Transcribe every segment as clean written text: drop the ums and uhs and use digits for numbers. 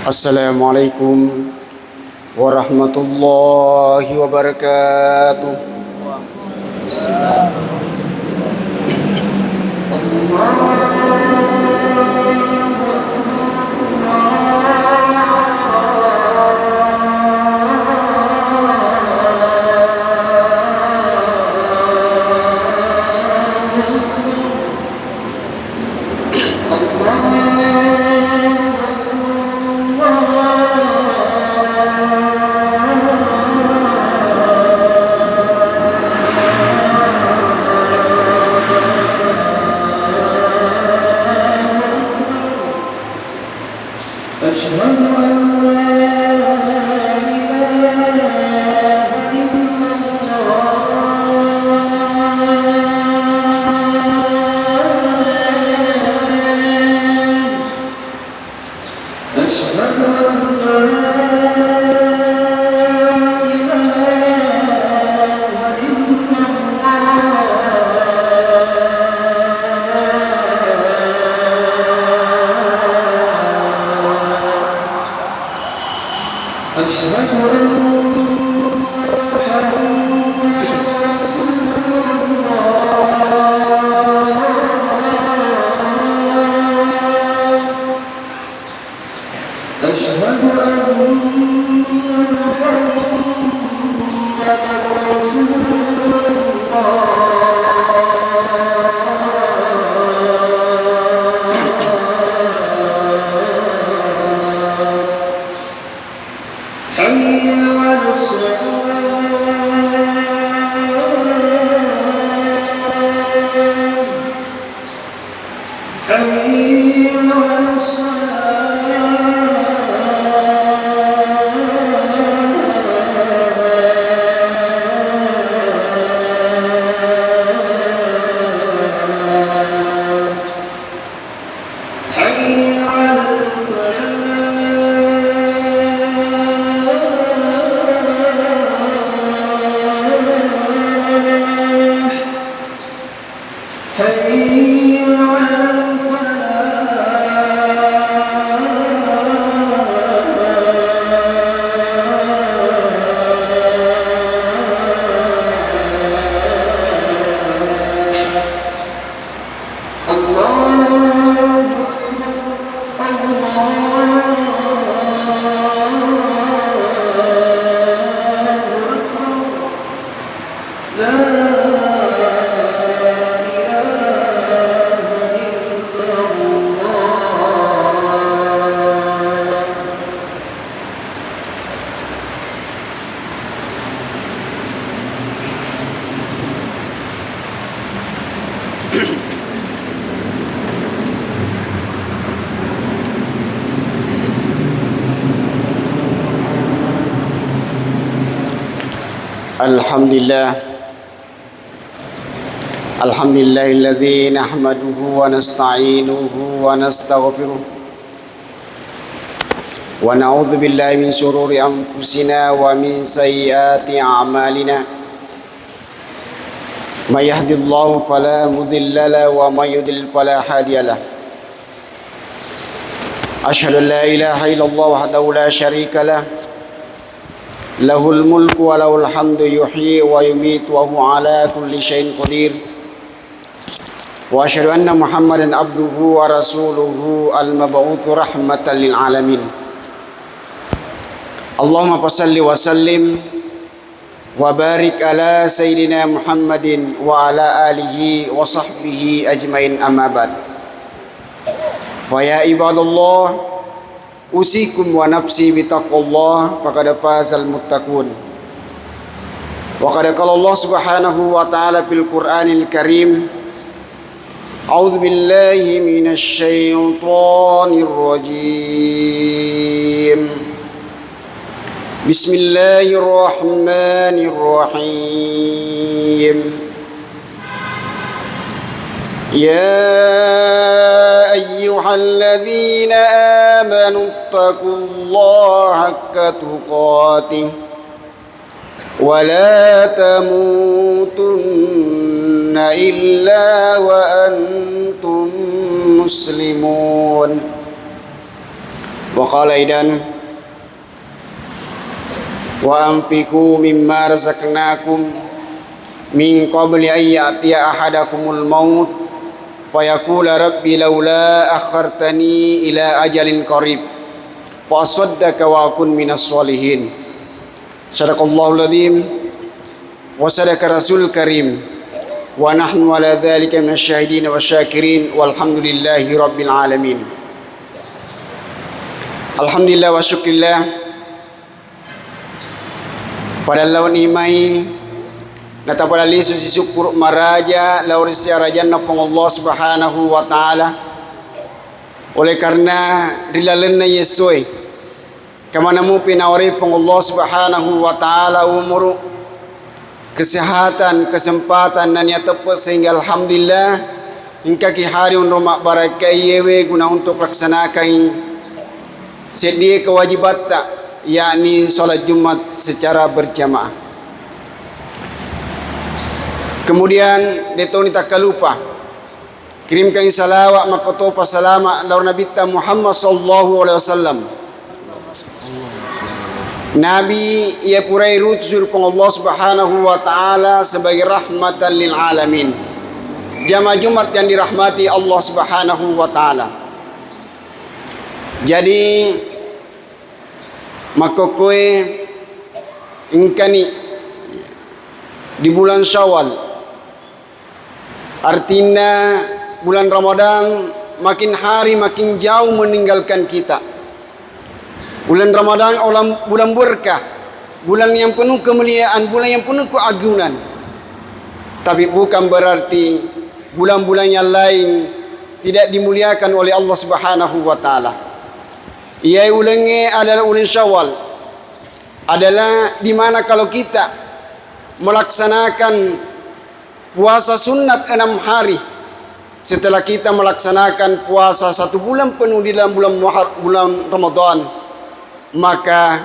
Assalamualaikum warahmatullahi wabarakatuh. Alhamdulillahilladzi nahmaduhu wa nasta'inuhu wa nastaghfiruh wa na'udzu billahi min shururi anfusina wa min sayyiati a'malina may yahdihillahu fala mudilla lahu wa may yudlil fala hadiya lahu asyhadu an la ilaha illallah wahdahu la syarika lahu lahul mulku wa lahul hamdu yuhyi wa yumiitu wa huwa ala kulli syai'in qadir wa asyhadu anna Muhammadan abduhu wa rasuluhu al-mab'utsu rahmatan lil alamin. Allahumma shalli wa sallim wa barik ala sayyidina Muhammadin wa ala alihi wa sahbihi ajmain, amma ba'd. Fa ya ibadallah, usikum wa nafsi bitaqwallah faqad fazal muttaqun. Wa qad qala Allah subhanahu wa ta'ala fil Qur'anil Karim, a'udzu billahi minasy syaithanir rajim. Bismillahirrahmanirrahim. يا أيها الذين آمنوا اتقوا الله حق تقاته ولا تموتن إلا وأنتم مسلمون Wa qala aidan wa anfiqu mimma razaqnakum min qabli an ya'tiya ahadakumul maut fa yaqula rabbi laula akhartani ila ajalin qarib fa asaddaka wa akun minas solihin. Sadaqallahul adzim wa sadaqa rasul karim wa nahnu ala dzalika minasyahidin wasyakirin walhamdulillahi rabbil alamin. Alhamdulillah wa syukrillah pada lawan imai nata pada lisu si syukur maraja laur si arajanna pang Allah subhanahu wa ta'ala. Oleh karena dilalenna yesoy kamana mu pinawari pang Allah subhanahu wa ta'ala umur kesehatan kesempatan dan ya tepat sehingga alhamdulillah hingga ki hari roma barakai yewe guna untuk laksanakan sedia kewajiban tak, yakni solat Jumat secara berjamaah. Kemudian detoni tak lupa kirimkan salawat makotopa salama laur Nabi Muhammad sallallahu alaihi wasallam. Nabi ia purai rutusur pang Allah subhanahu wa ta'ala sebagai rahmatan lil alamin. Jamaah Jumat yang dirahmati Allah subhanahu wa ta'ala. Jadi makokoe ingkani di bulan Syawal, artinya bulan Ramadan makin hari makin jauh meninggalkan kita. Bulan Ramadan bulan berkah, bulan yang penuh kemuliaan, bulan yang penuh keagungan. Tapi bukan berarti bulan-bulan yang lain tidak dimuliakan oleh Allah Subhanahu wa taala. Ia ulangi adalah ulang Syawal, adalah di mana kalau kita melaksanakan puasa sunat 6 hari setelah kita melaksanakan puasa 1 bulan penuh di dalam bulan Ramadan, maka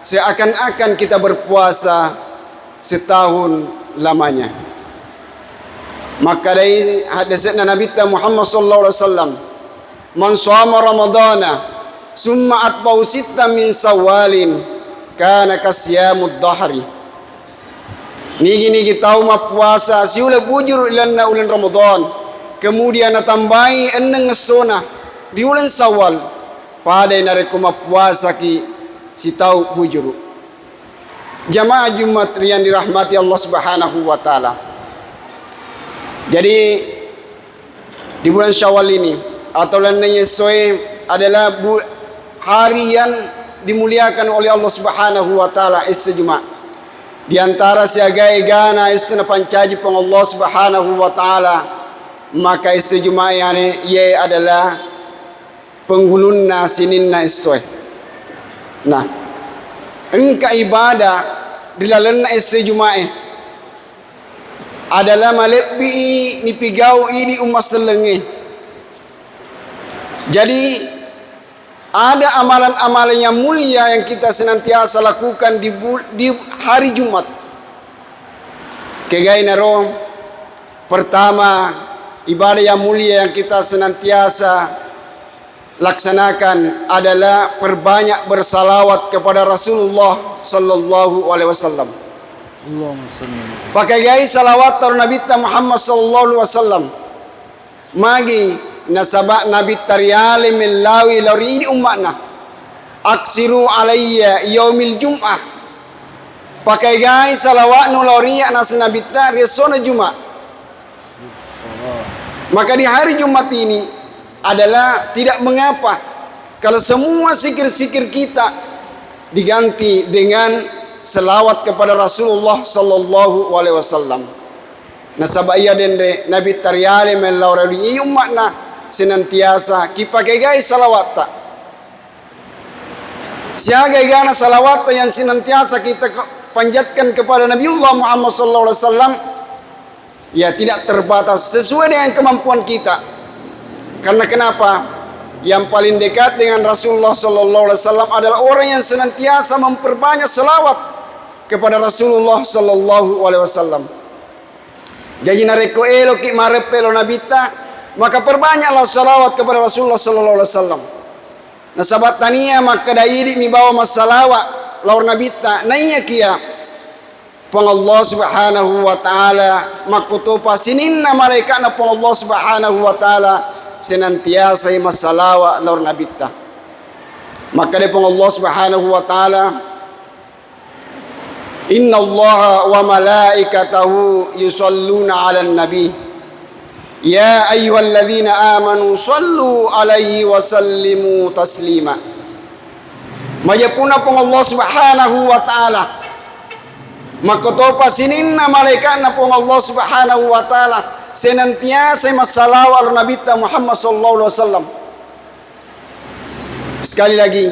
seakan-akan kita berpuasa setahun lamanya. Maka dari hadisnya Nabi Muhammad sallallahu alaihi wasallam, man shoma ramadana summa atba'u sitta min sawalin kana kasyamud dahri. Nigi tahu ma puasa siula bujur ilanna ulan Ramadan, kemudian natambahi eneng ngesona di ulan Sawal pada nareku ma puasa ki si tahu bujur. Jamaah Jumat yang dirahmati Allah Subhanahu wa taala. Jadi di bulan Syawal ini atau bulan Yesoe adalah hari yang dimuliakan oleh Allah Subhanahu wa taala isi Jumat. Di antara siagai gana isi pancaji pang Allah Subhanahu wa taala, maka isi Jumat yani ye adalah penghulunna sininna isoe. Nah, engka ibadah dilalenna isi Jumat adalah malebi ni pigau ini umat selenge. Jadi ada amalan-amalan yang mulia yang kita senantiasa lakukan di hari Jumat. Kegai naro pertama ibadah yang mulia yang kita senantiasa laksanakan adalah perbanyak bersalawat kepada Rasulullah sallallahu alaihi wasallam. Pakai gai salawat tar Nabi Muhammad sallallahu alaihi wasallam. Magi nasabak Nabi taryale millawi lari umatna aksiru alayya yaumil jum'ah. Pakai gai salawat nu lari nas Nabi tar resona Jumat. Maka di hari Jumat ini adalah tidak mengapa kalau semua zikir-zikir kita diganti dengan selawat kepada Rasulullah sallallahu alaihi wasallam. Nasabak iya dende Nabi taryale millawi umatna senantiasa kipakai gai salawat tak. Siagai gana salawat yang senantiasa kita panjatkan kepada Nabiullah Muhammad sallallahu alaihi wasallam ya tidak terbatas sesuai dengan kemampuan kita. Karena kenapa? Yang paling dekat dengan Rasulullah sallallahu alaihi wasallam adalah orang yang senantiasa memperbanyak salawat kepada Rasulullah sallallahu alaihi wasallam. Jadi nareko elo ki marepelo nabita, maka perbanyaklah salawat kepada Rasulullah sallallahu alaihi wasallam. Nasabat tania maka daidi mi bawa masalawa laur nabita nainya kia pang Allah subhanahu wa ta'ala makutupa sininna malaikat na pang Allah subhanahu wa ta'ala senantiasa masalawa laur nabita. Maka dia pang Allah subhanahu wa ta'ala inna Allah wa malaikatahu yusalluna ala nabi ya ayyuhalladzina amanu sallu alaihi wa sallimu taslima. Majapuna pang Allah subhanahu wa ta'ala makutupa sininna malaikat na pong Allah subhanahu wa ta'ala senantiasa masalawa ala nabita Muhammad sallallahu alaihi wasallam. Sekali lagi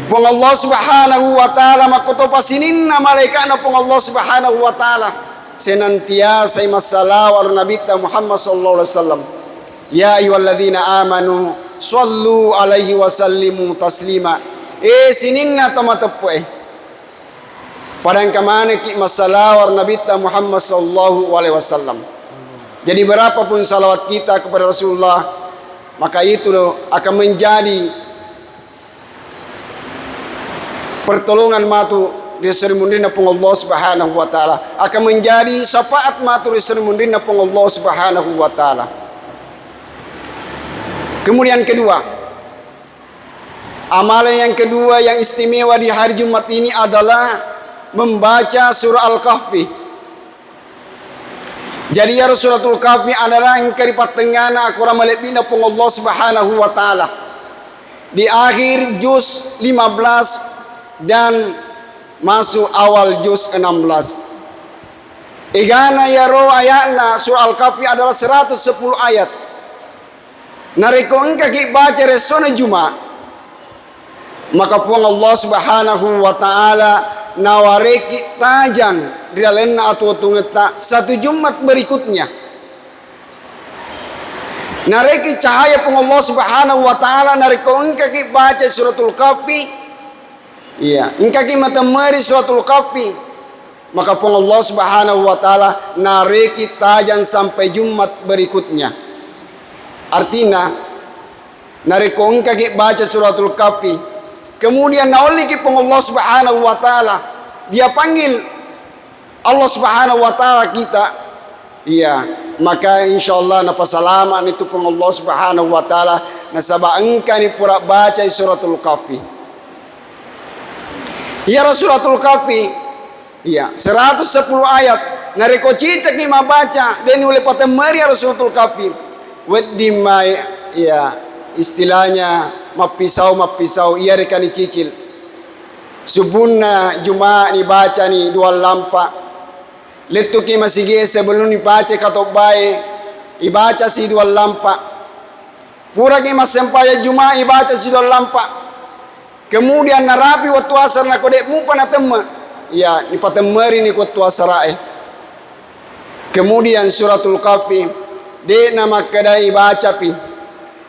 pong Allah subhanahu wa ta'ala makutupa sininna malaikat na pong Allah subhanahu wa ta'ala senantiasa masalawa ala nabita Muhammad sallallahu alaihi wasallam. Ya ayyuhalladzina amanu sallu alaihi wa sallimu taslima. Sininna tamatapo Padang kamane ki masalawar nabita Muhammad sallallahu alaihi wasallam. Jadi berapapun salawat kita kepada Rasulullah, maka itu akan menjadi pertolongan matu di sermundina pung Allah subhanahu wa ta'ala, akan menjadi syafaat matu di sermundina pung Allah subhanahu wa ta'ala. Kemudian kedua, amalan yang kedua yang istimewa di hari Jumat ini adalah membaca surah Al-Kahfi. Jadi ya Suratul Kahfi adalah yang keripat tengana akura malebina pung Allah subhanahu wa ta'ala. Di akhir juz 15 dan masuk awal juz 16. Igana ya ro ayatna surah Al-Kahfi adalah 110 ayat. Nareko engka ki baca resona Jumat, maka pung Allah subhanahu wa ta'ala nawareki tajang di dalamnya atau tungeta satu Jumat berikutnya. Nareki cahaya pun Allah subhanahu wa ta'ala nareko engka ki baca suratul Kahfi. Iya, engka ki mata meri suratul Kahfi, maka pun Allah subhanahu wa ta'ala nareki tajang sampai Jumat berikutnya. Artinya nareko engka ki baca suratul Kahfi, kemudian naoliki pun Allah subhanahu wa ta'ala dia panggil Allah subhanahu wa ta'ala kita, iya, maka insyaallah napasalaman itu pun Allah subhanahu wa ta'ala nasaba engka ni pura baca suratul Kahfi. Ya suratul Kahfi, iya, 110 ayat nareko cicak ni mabaca dan oleh patemari suratul Kahfi wedi mai, iya, istilahnya mapisau iya rekani cicil subunna Jumat ni baca ni dua lampa letu ki masige sebelum ni baca katok bae ibaca si dua lampa pura ki masempaya Jumat ibaca si dua lampa kemudian narapi waktu asar na kodek mu panatema ya ni patemeri ni waktu asarae. Kemudian suratul Kahfi de nama kedai baca pi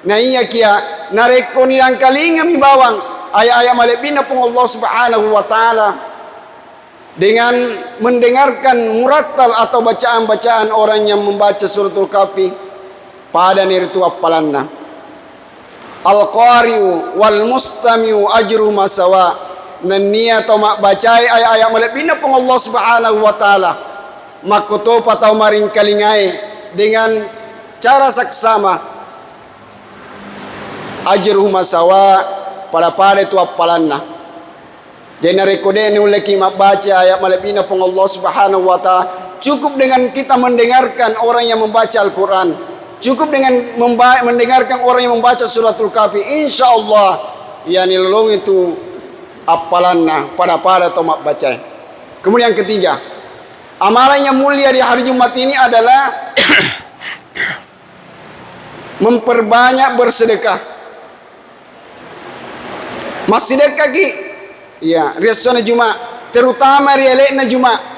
na iya kia nareko ni ang kalinga mi bawang ayat-ayat malebina pun Allah subhanahu wa ta'ala dengan mendengarkan murattal atau bacaan-bacaan orang yang membaca suratul Kahfi pada niritu apalanna. Al-qari'u wal mustami'u ajru masawa. Nania atau mak bacai ayat-ayat malebina pun Allah subhanahu wa ta'ala makutupa atau maring kalingai dengan cara saksama ajruhu masawa pada itu apalanna. Jadi narekode ni uleki mabaca ayat malebina pun Allah subhanahu wa ta'ala cukup dengan kita mendengarkan orang yang membaca Al-Quran, cukup dengan mendengarkan orang yang membaca suratul Kahfi, insyaallah yani lolong itu apalanna pada atau mabaca. Kemudian yang ketiga, amalan yang mulia di hari Jumat ini adalah memperbanyak bersedekah. Masih dekat ki, ya, riasona Jumat, terutama rialekna Jumat.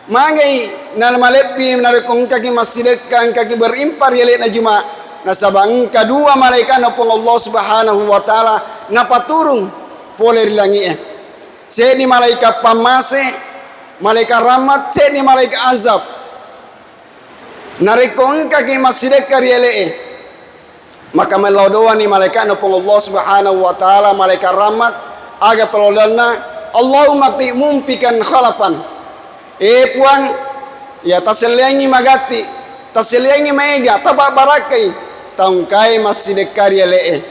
Magai nal malepi narekong kaki masih dekat kaki berimpar rialekna Jumat. Nasabang kedua malaikat napong Allah subhanahu wa ta'ala napaturung poler langi Seni malaikat pamase, malaikat rahmat, seni malaikat azab. Narekong kaki masih dekat rialek maka melau doa ni malaikat na pong Allah subhanahu wa ta'ala malaikat rahmat aga pelodana Allahumma ti mumpikan khalapan puang ya taselengi magati taselengi mega taba barakai taungkai masih dekarya lee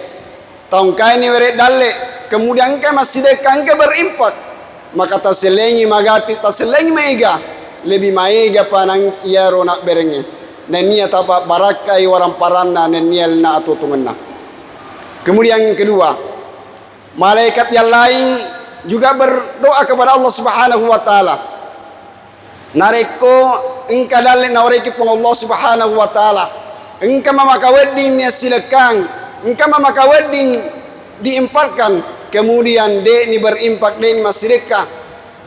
taungkai ni weret dalle kemudian kai masih dekan ke berimpak maka taselengi magati taselengi mega lebih mega panang kia ronak berengnya nenia tapa barakai warang paranna nenia na atutunganna. Kemudian yang kedua, malaikat yang lain juga berdoa kepada Allah Subhanahu wa taala. Nareko engka dalil naureki pun Allah Subhanahu wa taala. Engka mamaka wedding nya silakan, engka mamaka wedding diimparkan, kemudian de ni berimpak de ni masireka.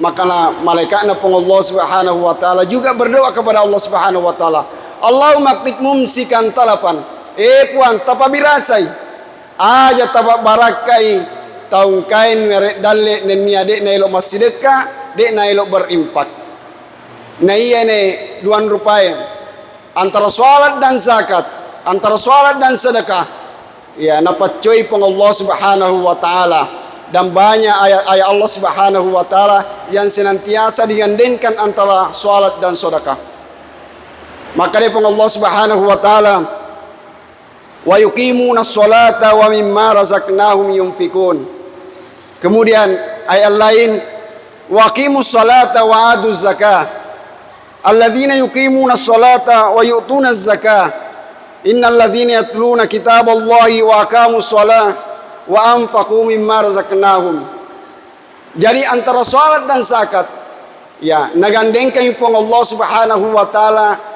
Maka malaikatna pun Allah Subhanahu wa taala juga berdoa kepada Allah Subhanahu wa taala. Allahumma qtik mumsikan talapan puan tapa birasai aja tapa barakai taung kain merek dalle nenia dek na elok masideka dek na elok berimpak na iya ne duan rupai antara salat dan zakat antara salat dan sedekah ya napacoi peng Allah Subhanahu wa taala dan banyak ayat-ayat Allah Subhanahu wa taala yang senantiasa digandengkan antara salat dan sedekah. Maka dia pun Allah Subhanahu wa taala wa yuqimuna sholata wa mimma razaqnahum yunfikun. Kemudian ayat lain wa aqimus sholata wa atuz zakah. Alladzina yuqimuna sholata wa yu'tuna zakah. Innal ladzina yatluna kitaballahi wa aqamus sholah wa anfaqu mimma razaqnahum. Jadi antara salat dan zakat ya nagandengkan pun Allah Subhanahu wa taala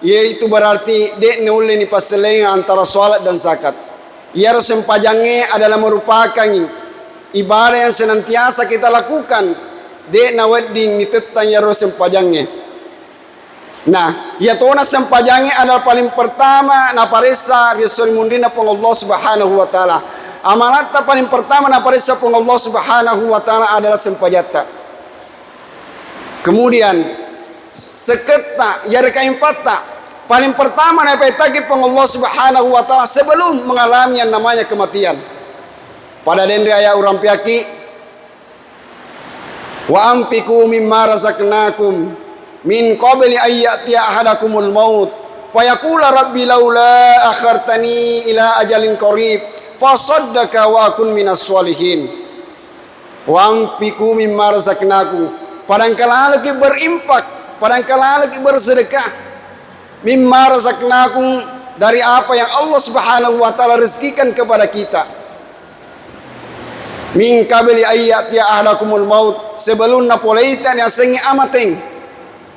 yaitu berarti dek neule ni paselenga antara salat dan zakat. Ya sempajangnya adalah merupakan ibadah yang senantiasa kita lakukan. Dek na wedding ni tetang ya sempajangnya. Nah, ya tona sempajangnya adalah paling pertama na paresa risol mundina pun Allah Subhanahu wa taala. Amanat paling pertama na paresa pun Allah Subhanahu wa taala adalah sempajata. Kemudian seketa ya rekaim patah paling pertama na paitagi peng Allah Subhanahu wa taala sebelum mengalami yang namanya kematian. Pada dendre aya urang piaki wa anfiqu mimma razaqnakum min qabli ay ya'tiya ahadakumul maut fayaqula rabbi laula akhartani ila ajalin qarib fasaddaqa wa akun minas sholihin. Wa anfiqu mimma razaqnakum padangkala lagi berimpak padangkala lagi bersedekah mimma razaqnakum dari apa yang Allah Subhanahu wa taala rezekikan kepada kita. Min qabli ayati ahadakumul maut sebelum napoleita yang sengi amateng.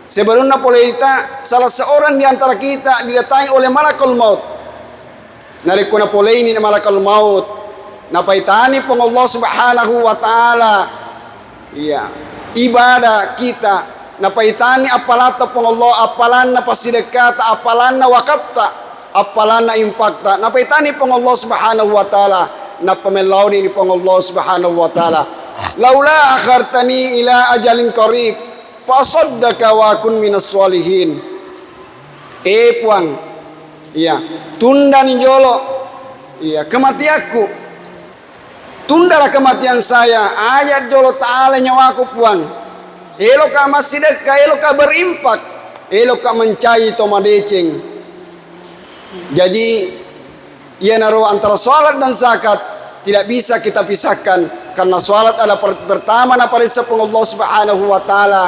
Sebelum napoleita salah seorang di antara kita didatangi oleh malakul maut. Nalika napoleini malakul maut napaitani pun Allah Subhanahu wa taala iya ibadah kita napaitani apalata pun Allah apalanna pasidekata apalanna wakafta apalanna infakta napaitani pun Allah Subhanahu wa taala napamelauni ni pun Allah Subhanahu wa taala laula akhartani ila ajalin qarib fasaddaqa wa akun minas sholihin. Puang iya tunda ni jolo iya kematianku tundalah kematian saya ayat jolo taala nyawaku puang. Elok ka masideka, elok ka berimpak, elok ka mencai tomadeceng. Jadi, ia naruh antara salat dan zakat tidak bisa kita pisahkan karena salat adalah pertama na parisa pun Allah Subhanahu wa taala.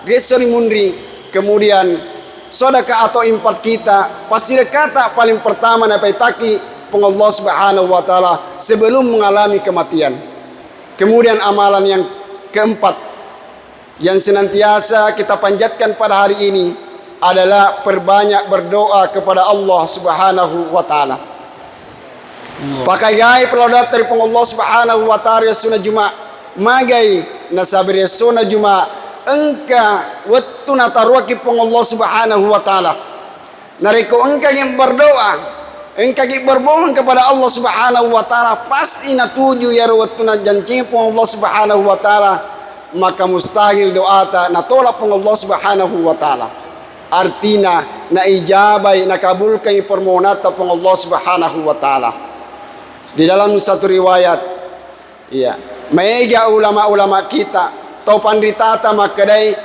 Gesori mundri, kemudian sedekah atau infak kita pasti kata paling pertama na paitaki pun Allah Subhanahu wa taala sebelum mengalami kematian. Kemudian amalan yang keempat yang senantiasa kita panjatkan pada hari ini adalah perbanyak berdoa kepada Allah Subhanahu wa taala. Pakai gai pelodat dari Allah Subhanahu wa taala sunah Jumat magai nasabir sunah Jumat engka wattu nataruaki Allah Subhanahu wa taala. Nariko engka yang berdoa engka yang bermohon kepada Allah Subhanahu wa taala pasti natuju ya wattu na janji Allah Subhanahu wa taala maka mustahil doa ta natolak pun Allah Subhanahu wa taala. artina na ijabai na kabulkan permohonan tapong Allah Subhanahu wa taala. Di dalam satu riwayat, ya, mega ulama-ulama kita tau pandritata makadai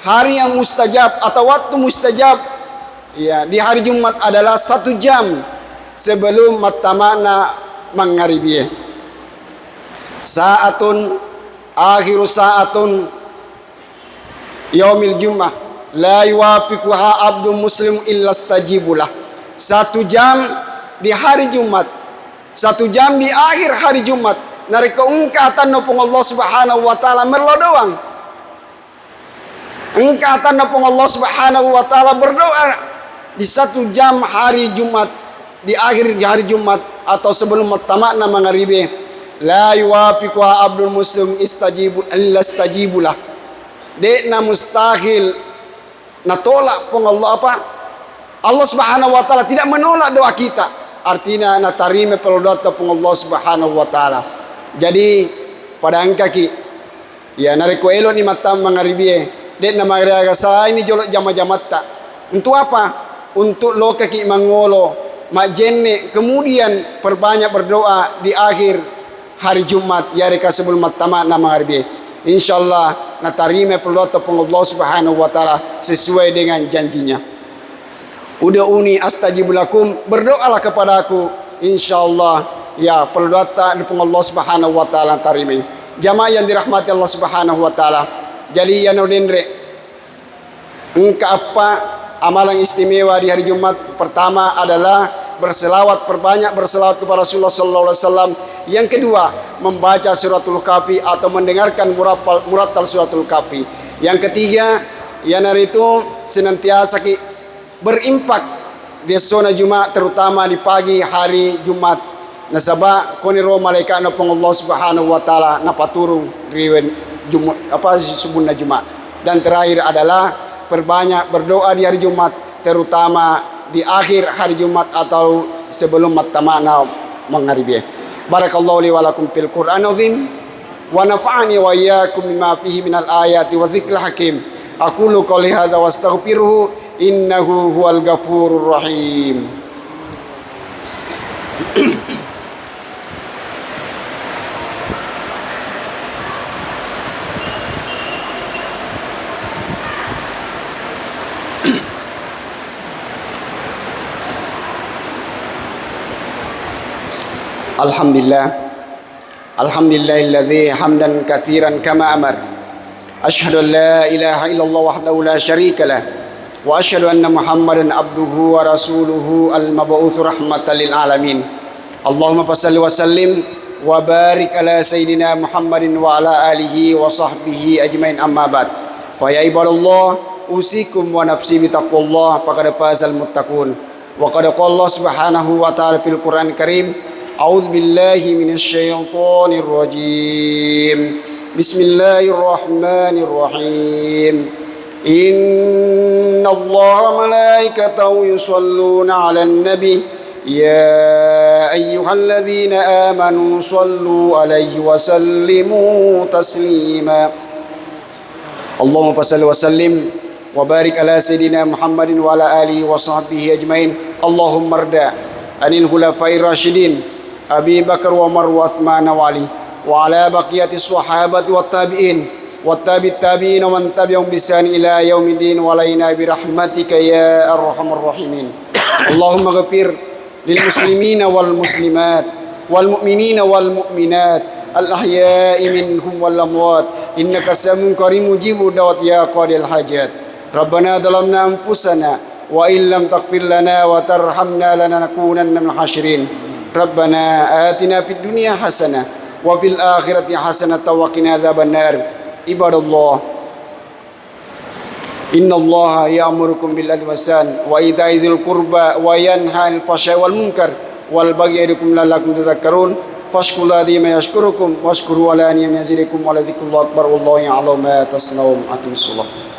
hari yang mustajab atau waktu mustajab, ya, di hari Jumat adalah 1 jam sebelum matamana mangaribi. Saatun akhiru saatun yaumil Jummah la yuwafiquha abdu muslim illa stajibulah. 1 jam di hari Jumat, 1 jam di akhir hari Jumat, narika ungkatan nopong Allah Subhanahu wa taala merlo doang. Ungkatan nopong Allah Subhanahu wa taala berdoa di 1 jam hari Jumat, di akhir hari Jumat atau sebelum tamakna maghribi. La yuwafiquha abdul muslim istajibu illa stajibulah. Dekna mustahil natolak pong Allah apa? Allah Subhanahu wa taala tidak menolak doa kita. Artinya natarime pelodot pong Allah Subhanahu wa taala. Jadi pada angkaki ya nariko elo ni matam maghribi. Dekna maghribi sa ini jolok jama-jamatta. Untuk apa? Untuk lo kaki mangolo majenne, kemudian perbanyak berdoa di akhir hari Jumat ya reka sebelum tamakna maghribi. Insyaallah natarime pelodot pong Allah Subhanahu wa taala sesuai dengan janjinya. Ud'uni astajib lakum, berdoalah kepadaku, insyaallah ya pelodota pong Allah Subhanahu wa taala tarime. Jamaah yang dirahmati Allah Subhanahu wa taala. Jadi ya nodendre engka apa amalan istimewa di hari Jumat? Pertama adalah berselawat, perbanyak berselawat kepada Rasulullah sallallahu alaihi wasallam. Yang kedua, membaca suratul Kahfi atau mendengarkan murattal suratul Kahfi. Yang ketiga, yang hari itu senantiasa berimpak di zona Jumat, terutama di pagi hari Jumat. Nasaba koniro malaikat napong Allah Subhanahu wa taala napaturung riwen Jumat apa subunna Jumat. Dan terakhir adalah perbanyak berdoa di hari Jumat, terutama di akhir hari Jumat atau sebelum tamakna maghribi. Barakallahu li wa lakum fil Qur'an azim wa nafa'ani wa iyyakum bima fihi minal ayati wa dzikril hakim. Aqulu qouli hadza wa astaghfiruhu innahu huwal ghafurur rahim. Alhamdulillahilladzi hamdan katsiran kama amar. Asyhadu an la ilaha illallah wahdahu la syarika lah wa asyhadu anna Muhammadan abduhu wa rasuluhu al-mab'uts rahmatan lil alamin. Allahumma shalli wa sallim wa barik ala sayyidina Muhammadin wa ala alihi wa sahbihi ajmain, amma ba'd. Fa ya ibadallah usikum wa nafsi bi taqwallah faqad fazal muttaqun. Wa qad qala Allah Subhanahu wa ta'ala fil Qur'an Karim, a'udzu billahi minasy syaithanir rajim. Bismillahirrahmanirrahim. Innallaha malaikatahu yusholluna 'alan nabi ya ayyuhalladzina amanu shallu 'alaihi wa sallimu taslima. Allahumma shalli wa sallim wa barik ala sayyidina Muhammadin wa ala alihi wa sahbihi ajmain. Allahumma rda anil khulafair rasyidin Abi Bakar wa Umar wa Utsman wa Ali wa ala baqiyati sahabati wat tabi'in wat tabi'in wa man tabi'ahum bi ihsan ila yaumiddin wa alaina bi rahmatika ya arhamar rahimin. Allahumma ghfir lil muslimina wal muslimat wal mu'minina wal mu'minat al ahya'i minhum wal amwat innaka samiun qareeb mujibu da'wat ya qadil hajat. Rabbana dhalamna anfusana wa illam taghfir lana wa tarhamna lanakunanna minal khasirin. Rabbana atina fid dunya hasanah wa fil akhirati hasanah wa qina adzabannar. Ibadallah, innallaha ya'murukum bil adli wahsan wa ita'i dzil qurba wa yanha 'anil fahsya'i wal munkar wal baghi ya'idukum la'allakum tadhakkarun. Fashkurullaha ma yashkurukum washkuru ala ni'amihi yazidukum wa la dzikrullahi akbar wallahu ya'lamu ma tasnaun. Aqimissalah.